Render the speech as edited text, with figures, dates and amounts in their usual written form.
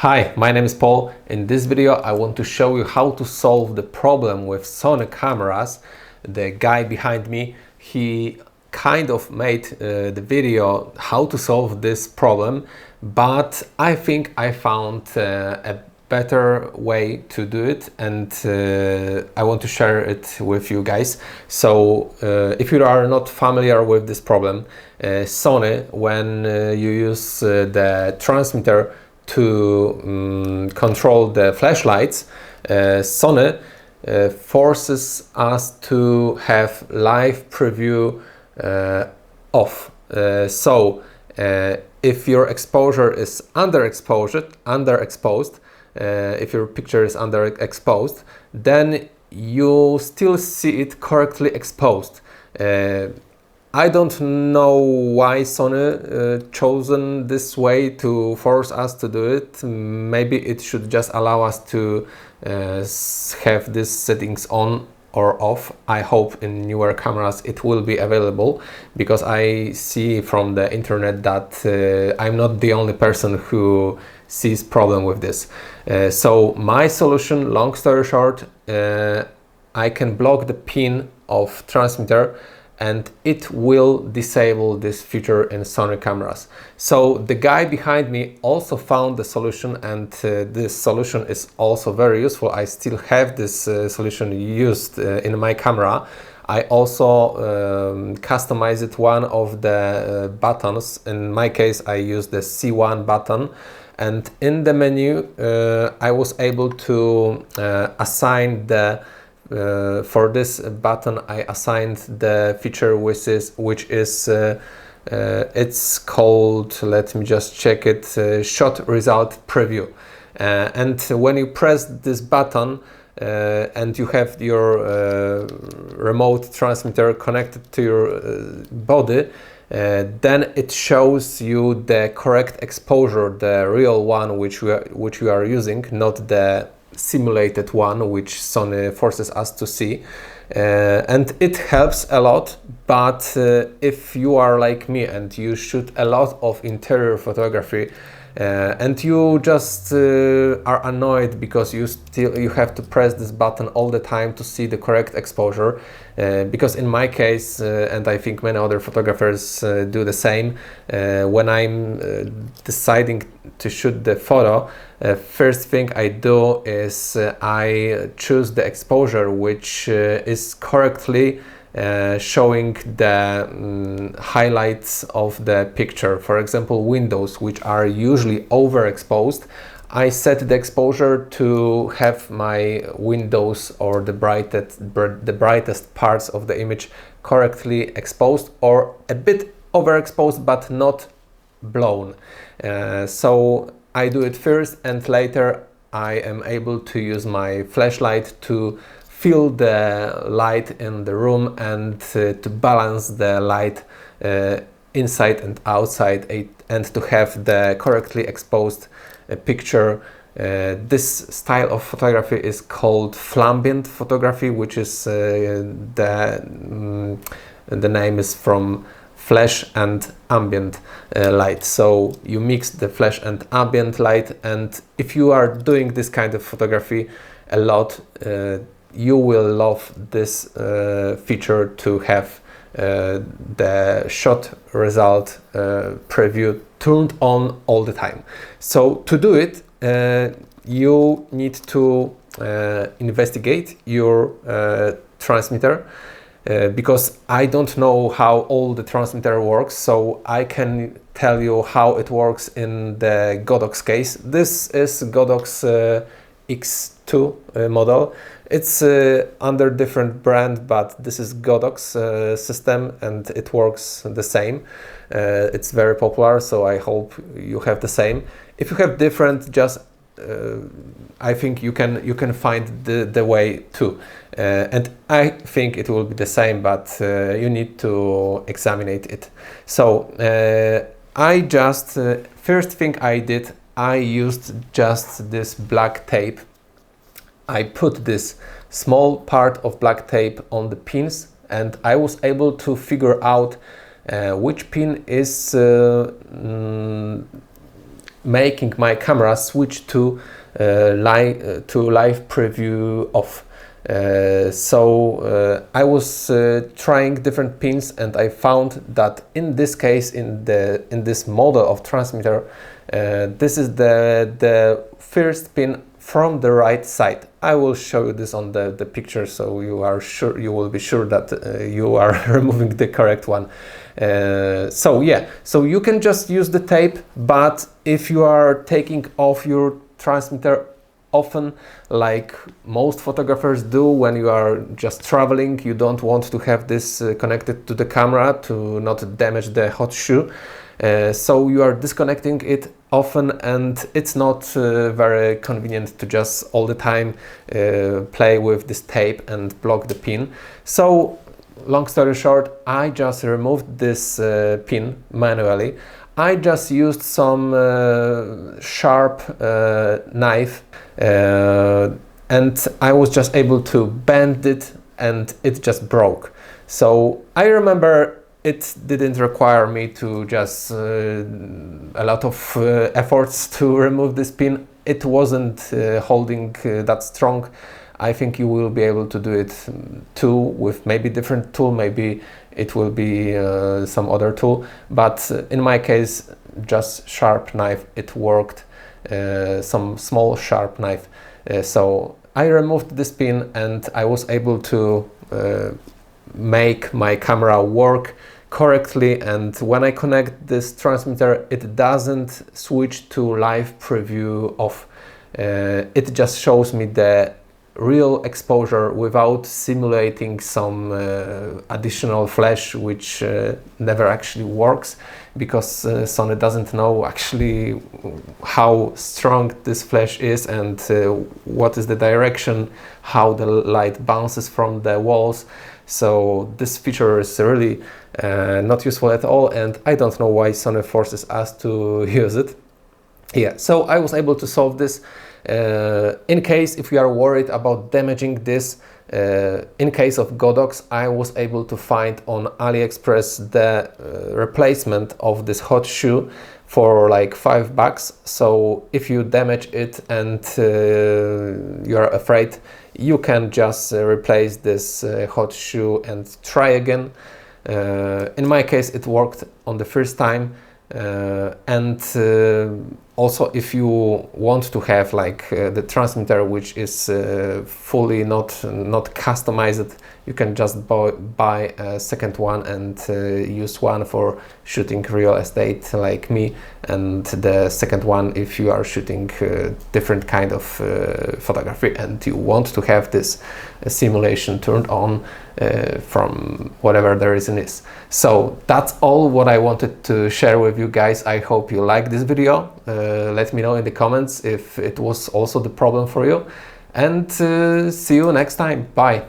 Hi, my name is Paul. In this video I want to show you how to solve the problem with Sony cameras. The guy behind me, he kind of made the video how to solve this problem, but I think I found a better way to do it, and I want to share it with you guys. So if you are not familiar with this problem, Sony, when you use the transmitter to control the flashlights, Sony forces us to have live preview off. If your exposure is underexposed, if your picture is underexposed, then you still see it correctly exposed. I don't know why Sony chosen this way to force us to do it. Maybe it should just allow us to have these settings on or off. I hope in newer cameras it will be available, because I see from the internet that I'm not the only person who sees problem with this. So my solution, long story short, I can block the pin of transmitter and it will disable this feature in Sony cameras. So the guy behind me also found the solution, and this solution is also very useful. I still have this solution used in my camera. I also customized one of the buttons. In my case, I used the C1 button, and in the menu I was able to assign the for this button I assigned the feature which is it's called, let me just check it, shot result preview. And when you press this button and you have your remote transmitter connected to your body, then it shows you the correct exposure, the real one which you are using, not the simulated one which Sony forces us to see, and it helps a lot. But if you are like me and you shoot a lot of interior photography and you just are annoyed because you have to press this button all the time to see the correct exposure, because in my case, and I think many other photographers do the same, when I'm deciding to shoot the photo, first thing I do is I choose the exposure which is correctly showing the highlights of the picture. For example, windows which are usually overexposed, I set the exposure to have my windows or the brightest parts of the image correctly exposed, or a bit overexposed but not blown. So I do it first, and later I am able to use my flashlight to fill the light in the room and to balance the light inside and outside, and to have the correctly exposed picture. This style of photography is called flambient photography, which is the name is from flash and ambient light. So you mix the flash and ambient light, and if you are doing this kind of photography a lot, you will love this feature to have the shot result preview turned on all the time. So to do it, you need to investigate your transmitter, because I don't know how all the transmitter works, so I can tell you how it works in the Godox case. This is Godox X2 model. It's under different brand, but this is Godox system and it works the same. It's very popular, so I hope you have the same. If you have different, just I think you can find the way too, and I think it will be the same, but you need to examine it. So I just first thing I did, I used just this black tape. I put this small part of black tape on the pins, and I was able to figure out which pin is making my camera switch to live preview off. I was trying different pins, and I found that in this case, in this model of transmitter, this is the first pin from the right side. I will show you this on the picture, so you will be sure that you are removing the correct one. So you can just use the tape, but if you are taking off your transmitter often, like most photographers do when you are just traveling, you don't want to have this connected to the camera to not damage the hot shoe. So you are disconnecting it often, and it's not very convenient to just all the time play with this tape and block the pin. So long story short, I just removed this pin manually. I just used some sharp knife, and I was just able to bend it, and it just broke. So I remember it didn't require me to just a lot of efforts to remove this pin. It wasn't holding that strong. I think you will be able to do it too with maybe different tool, maybe it will be some other tool, but in my case, just sharp knife, it worked, some small sharp knife. So I removed this pin, and I was able to make my camera work correctly, and when I connect this transmitter, it doesn't switch to live preview off. It just shows me the real exposure without simulating some additional flash, which never actually works, because Sony doesn't know actually how strong this flash is and what is the direction, how the light bounces from the walls. So this feature is really not useful at all, and I don't know why Sony forces us to use it. Yeah, so I was able to solve this. In case if you are worried about damaging this, in case of Godox, I was able to find on AliExpress the replacement of this hot shoe for like $5. So if you damage it and you are afraid, you can just replace this hot shoe and try again. In my case, it worked on the first time. Also, if you want to have like the transmitter which is fully not customized, you can just buy a second one and use one for shooting real estate like me, and the second one if you are shooting different kind of photography and you want to have this simulation turned on from whatever the reason is. So that's all what I wanted to share with you guys. I hope you like this video. Let me know in the comments if it was also the problem for you, and see you next time. Bye.